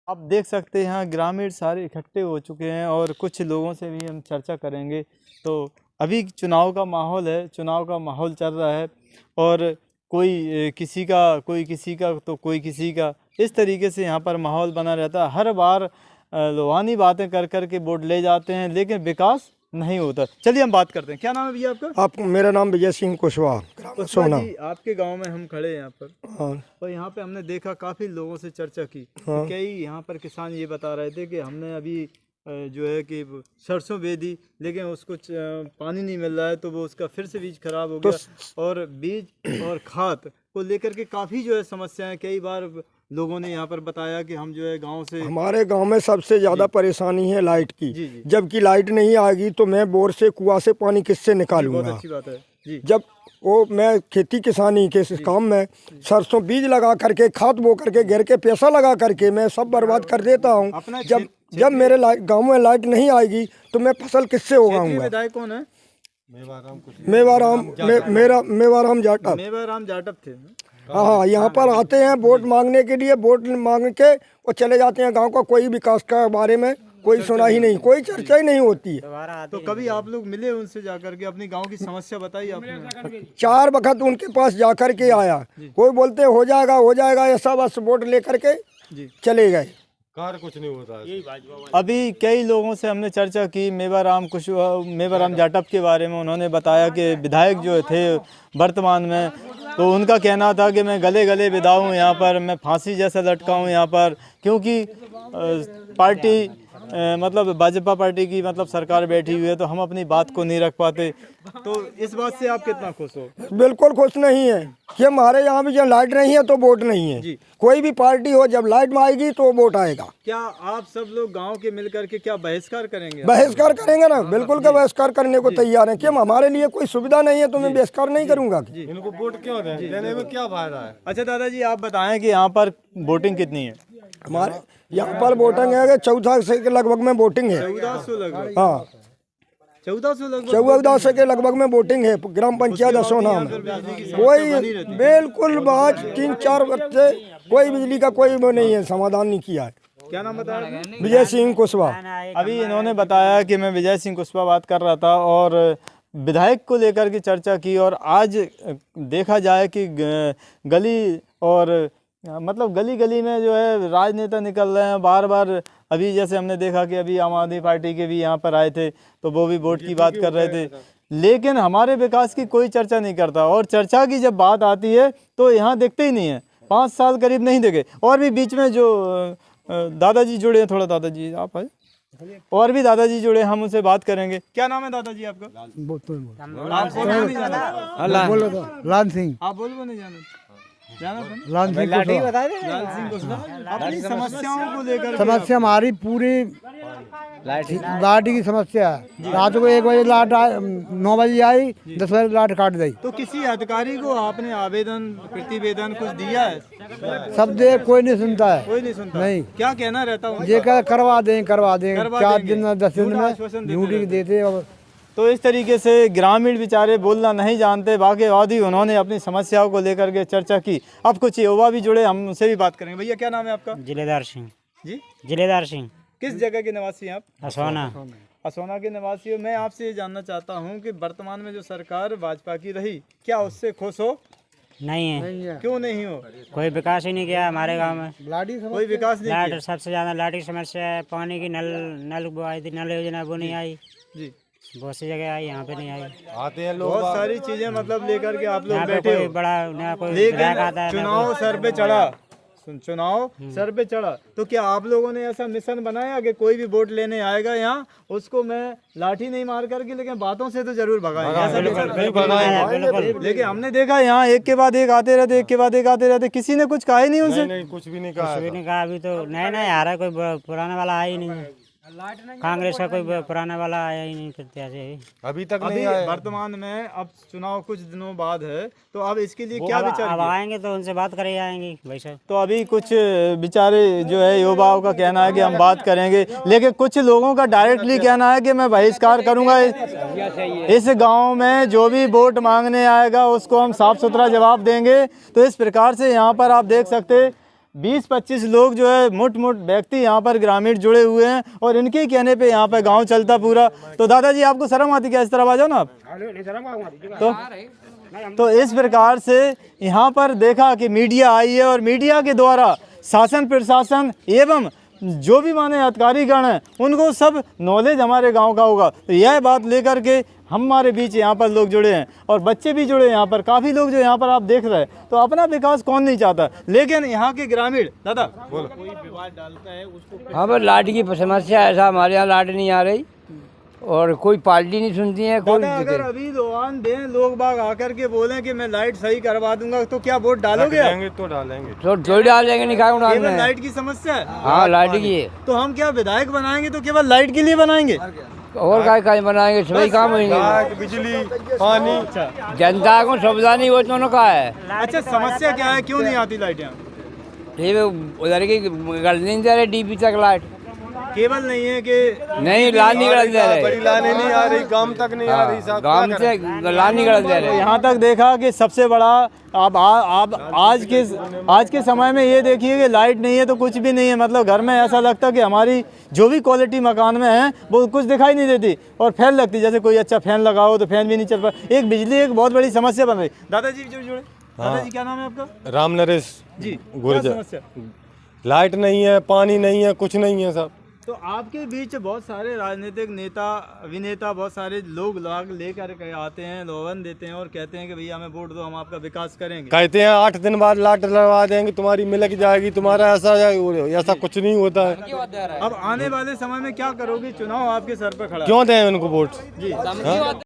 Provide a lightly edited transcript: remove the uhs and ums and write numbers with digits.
आप देख सकते हैं यहाँ ग्रामीण सारे इकट्ठे हो चुके हैं और कुछ लोगों से भी हम चर्चा करेंगे। तो अभी चुनाव का माहौल है, चुनाव का माहौल चल रहा है और कोई किसी का तो कोई किसी का, इस तरीके से यहाँ पर माहौल बना रहता है। हर बार लोहानी बातें कर कर के वोट ले जाते हैं लेकिन विकास नहीं होता। चलिए हम बात करते हैं। क्या नाम है भैया आपका? मेरा नाम विजय सिंह कुशवाहा सोना। जी, आपके गांव में हम खड़े हैं यहाँ पर। हाँ। और यहाँ पे हमने देखा काफ़ी लोगों से चर्चा की। हाँ। कई यहाँ पर किसान ये बता रहे थे कि हमने अभी जो है कि सरसों बे दी लेकिन उसको पानी नहीं मिल रहा है तो वो उसका फिर से बीज खराब हो गया। और बीज और खाद को लेकर के काफ़ी जो है समस्याएं, कई बार लोगों ने यहाँ पर बताया कि हम जो है गांव से, हमारे गांव में सबसे ज़्यादा परेशानी है लाइट की। जी जी। जबकि लाइट नहीं आएगी तो मैं बोर से कुआं से पानी किससे निकालूंगा? बहुत अच्छी बात है जी। जब वो मैं खेती किसानी के काम में सरसों बीज लगा करके, खाद बो करके, घर के पैसा लगा करके मैं सब बर्बाद कर देता हूँ। जब मेरे गांव में लाइट नहीं आएगी तो मैं फसल किससे उगाऊंगा? विधायक कौन है? मेवाराम जाटव थे। हाँ, यहाँ पर आते हैं वोट मांगने के लिए, वोट मांग के और चले जाते हैं। गांव का कोई विकास का बारे में कोई सुना ही नहीं, कोई चर्चा ही नहीं होती है। तो कभी आप लोग मिले उनसे जाकर के, अपनी गांव की समस्या बताई आपने? 4 वक्त उनके पास जाकर के आया, कोई बोलते हो जाएगा ऐसा, बस वोट लेकर के चले गए। कार कुछ नहीं होता है। अभी कई लोगों से हमने चर्चा की मेवाराम जाटव के बारे में। उन्होंने बताया कि विधायक जो थे वर्तमान में, तो उनका कहना था कि मैं गले गले विदाऊँ यहाँ पर, मैं फांसी जैसा लटकाऊँ यहाँ पर, क्योंकि पार्टी मतलब भाजपा पार्टी की मतलब सरकार बैठी हुई है तो हम अपनी बात को नहीं रख पाते। तो इस बात से आप कितना खुश हो? बिल्कुल खुश नहीं है कि हमारे यहाँ भी जब लाइट नहीं है तो वोट नहीं है जी। कोई भी पार्टी हो, जब लाइट आएगी तो वोट आएगा। क्या आप सब लोग गांव के मिलकर के क्या बहिष्कार करेंगे? बहिष्कार करेंगे ना, बिल्कुल का बहिष्कार करने को तैयार है। क्यों? हमारे लिए कोई सुविधा नहीं है तो मैं बहिष्कार नहीं करूँगा। इनको वोट क्यों देने में क्या फायदा है? अच्छा दादाजी, आप बताएं कि यहाँ पर वोटिंग कितनी है? हमारे यहाँ पर वोटिंग है 1400 के लगभग में वोटिंग है। 1400 लगभग? हाँ, 1400 के लगभग में वोटिंग है ग्राम पंचायत असोना में। कोई बिल्कुल बात 3-4 बच्चे, कोई बिजली का कोई वो नहीं है, समाधान नहीं किया है। क्या नाम बताया? विजय सिंह कुशवाहा। अभी इन्होंने बताया कि मैं विजय सिंह कुशवाहा बात कर रहा था और विधायक को लेकर के चर्चा की। और आज देखा जाए कि गली और मतलब गली गली में जो है राजनेता निकल रहे हैं बार बार। अभी जैसे हमने देखा कि अभी आम आदमी पार्टी के भी यहाँ पर आए थे तो वो भी वोट की बात कर रहे थे, लेकिन हमारे विकास की कोई चर्चा नहीं करता। और चर्चा की जब बात आती है तो यहाँ दिखते ही नहीं है। 5 साल करीब नहीं दिखे। और भी बीच में जो दादाजी जुड़े हैं, थोड़ा दादाजी आप आए, और भी दादाजी जुड़े, हम उनसे बात करेंगे। क्या नाम है दादाजी आपका? लाल सिंह। आप बोलो नहीं जाना? अपनी समस्याओं को लेकर, समस्या हमारी पूरी लाइट की समस्या है। रात को 1 बजे लाइट 9 बजे आई, 10 बजे लाइट काट दी। तो किसी अधिकारी को आपने आवेदन प्रतिवेदन कुछ दिया है? सब दे, कोई नहीं सुनता है। कोई नहीं सुनता? नहीं। क्या कहना रहता हूँ? ये करवा दें 4 दिन 10 दिन में ड्यूटी देते। और तो इस तरीके से ग्रामीण बेचारे बोलना नहीं जानते, बाकी वादी उन्होंने अपनी समस्याओं को लेकर के चर्चा की। अब कुछ युवा भी जुड़े, हम उनसे भी बात करेंगे। भैया क्या नाम है आपका? जिलेदार सिंह। जी, जिलेदार सिंह। किस जगह के निवासी हैं आप? असोना। असोना के निवासी हो। मैं आपसे ये जानना चाहता हूँ कि वर्तमान में जो सरकार भाजपा की रही, क्या उससे खुश हो? नहीं है। क्यों नहीं हो? कोई विकास ही नहीं किया हमारे गांव में। कोई विकास नहीं लाइट किया? सबसे ज्यादा लाइट की समस्या है। पानी की नल वो आई थी, नल योजना वो नहीं आई जी। बहुत सी जगह आई, यहाँ पे नहीं आई। आते हैं लोग, बहुत सारी चीजें मतलब लेकर के आप लोग यहाँ पे बैठे कोई हो। बड़ा ना कोई लेकिन विधायक आता है, ना चुनाव सर पे चढ़ा, चुनाव सर पे चढ़ा तो क्या आप लोगों ने ऐसा मिशन बनाया कि कोई भी वोट लेने आएगा यहाँ, उसको मैं लाठी नहीं मार करके लेकिन बातों से तो जरूर भगाएंगे? ऐसा बिल्कुल। लेकिन हमने देखा यहाँ एक के बाद एक आते रहते, एक के बाद एक आते रहते, किसी ने कुछ कहा ही नहीं उनसे। नहीं, कुछ भी नहीं कहा। कुछ भी नहीं कहा। अभी तो नया नया आ रहा है, कोई पुराना वाला आया ही नहीं है। कांग्रेस का कोई पुराना वाला आया ही नहीं प्रत्याशी अभी तक अभी नहीं आया। वर्तमान में अब चुनाव कुछ दिनों बाद है तो अब इसके लिए क्या विचार? अब आएंगे तो उनसे बात करे आएंगे भाई साहब। तो अभी कुछ बेचारे जो है युवाओं का कहना है कि हम बात करेंगे, लेकिन कुछ लोगों का डायरेक्टली कहना है कि मैं बहिष्कार करूंगा। इस गांव में जो भी वोट मांगने आएगा उसको हम साफ सुथरा जवाब देंगे। तो इस प्रकार से यहाँ पर आप देख सकते 20-25 लोग जो है मुठ व्यक्ति यहाँ पर ग्रामीण जुड़े हुए हैं और इनके ही कहने पे यहाँ पर गांव चलता पूरा। तो दादाजी आपको शर्म आती क्या? इस तरफ आ जाओ ना आप। तो इस प्रकार से यहाँ पर देखा कि मीडिया आई है और मीडिया के द्वारा शासन प्रशासन एवं जो भी माने अधिकारीगण हैं उनको सब नॉलेज हमारे गांव का होगा। तो यह बात लेकर के हमारे बीच यहाँ पर लोग जुड़े हैं और बच्चे भी जुड़े हैं यहाँ पर, काफ़ी लोग जो यहाँ पर आप देख रहे हैं। तो अपना विकास कौन नहीं चाहता, लेकिन यहाँ के ग्रामीण दादा हाँ बस लाइट की समस्या है, ऐसा हमारे यहाँ लाइट नहीं आ रही और कोई पार्टी नहीं सुनती है कोई। दादा अगर अभी लोन दें लोग बाग आकर के बोलें कि मैं लाइट सही करवा दूंगा तो क्या वोट डालोगे? डालेंगे तो डालेंगे, तो थोड़ी डालेंगे, नहीं खाए केवल उड़ाने। लाइट की समस्या है। हाँ लाइट की है, तो हम क्या विधायक बनाएंगे तो केवल लाइट के लिए बनाएंगे? और काय बनाएंगे, सभी काम होंगे। लाइट, बिजली, पानी। जनता को सुविधा नहीं, वो दोनों का है। अच्छा समस्या क्या है, क्यों नहीं आती लाइट यहाँ? ठीक है, उधर की गल नहीं दे रहे डीपी तक लाइट, केबल नहीं है कि नहीं लाइन नहीं गल दे बड़ी रहे, लाने नहीं आ रही, गांव तक नहीं आ रही साहब। गाँव से लाइन नहीं गल दे रहे। यहाँ तक देखा कि सबसे बड़ा अब आज के समय में ये देखिए कि लाइट नहीं है तो कुछ भी नहीं है। मतलब घर में ऐसा लगता कि हमारी जो भी क्वालिटी मकान में है वो कुछ दिखाई नहीं देती और फैन लगती, जैसे कोई अच्छा फैन लगाओ तो फैन भी नहीं चल पा। एक बिजली एक बहुत बड़ी समस्या बन रही। दादाजी जुड़े। दादाजी क्या नाम है आपका? राम नरेश जी, गुर्जर। क्या समस्या? लाइट नहीं है, पानी नहीं है, कुछ नहीं है साहब। तो आपके बीच बहुत सारे राजनीतिक नेता अभिनेता बहुत सारे लोग लेकर के आते हैं, लोन देते हैं और कहते हैं कि भैया हमें वोट दो, हम आपका विकास करेंगे। कहते हैं 8 दिन बाद लाइट लगवा देंगे, तुम्हारी मिलक जाएगी, तुम्हारा ऐसा कुछ नहीं होता है। अब आने वाले समय में क्या करोगे? चुनाव आपके सर पर खड़ा है। क्यों दें उनको वोट? जी